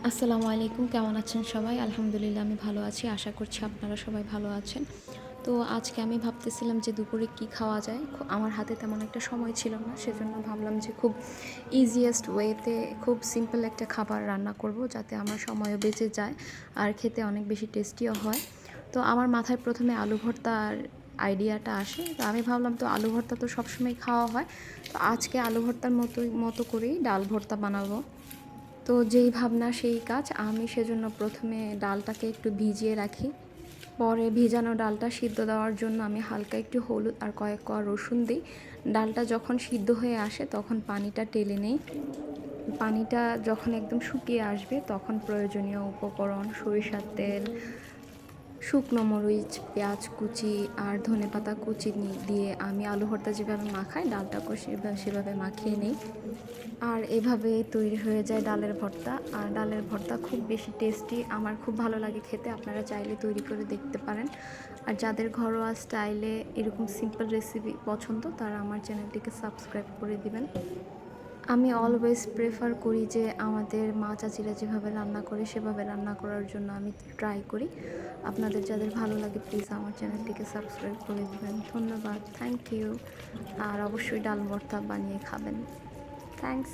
আসসালামু আলাইকুম, কেমন আছেন সবাই? আলহামদুলিল্লাহ আমি ভালো আছি। আশা করছি আপনারা সবাই ভালো আছেন। তো আজকে আমি ভাবতেছিলাম যে দুপুরে কি খাওয়া যায়। আমার হাতে তেমন একটা সময় ছিল না। সেজন্য ভাবলাম যে খুব ইজিয়েস্ট ওয়েতে খুব সিম্পল একটা খাবার রান্না করব, যাতে আমার সময়ও বেঁচে যায় আর খেতে অনেক বেশি টেস্টিও হয়। তো আমার মাথায় ১ম এ আলু ভর্তার আইডিয়াটা আসে। তো আমি ভাবলাম তো আলু ভর্তা তো সবসময় খাওয়া হয়। তো আজকে আলু ভর্তার মতো করেই ডাল ভর্তা বানাবো। তো যেই ভাবনা সেই কাজ। আমি সেজন্য ১ম এ ডালটাকে একটু ভিজিয়ে রাখি। পরে ভিজানো ডালটা সিদ্ধ দেওয়ার জন্য আমি হালকা একটু হলুদ আর কয়েক কোয়া রসুন দিই। ডালটা যখন সিদ্ধ হয়ে আসে তখন পানিটা টেলে নেই। পানিটা যখন একদম শুকিয়ে আসবে তখন প্রয়োজনীয় উপকরণ সরিষার তেল, শুকনো মরিচ, পেঁয়াজ কুচি আর ধনেপাতা কুচি দিয়ে আমি আলু ভর্তা যেভাবে মাখাই ডালটাকেও সেভাবে মাখিয়ে নিই। আর এভাবেই তৈরি হয়ে যায় ডালের ভর্তা। আর ডালের ভর্তা খুব বেশি টেস্টি, আমার খুব ভালো লাগে খেতে। আপনারা চাইলে তৈরি করে দেখতে পারেন। আর যাদের ঘরোয়া স্টাইলে এরকম সিম্পল রেসিপি পছন্দ তারা আমার চ্যানেলটিকে সাবস্ক্রাইব করে দিবেন। আমি অলওয়েজ প্রেফার করি যে আমাদের মা চাচিরা যেভাবে রান্না করে সেভাবে রান্না করার জন্য আমি ট্রাই করি। আপনাদের যাদের ভালো লাগে প্লিজ আমার চ্যানেলটিকে সাবস্ক্রাইব করে দিবেন। ধন্যবাদ, থ্যাংক ইউ। আর অবশ্যই ডাল ভর্তা বানিয়ে খাবেন। থ্যাংকস।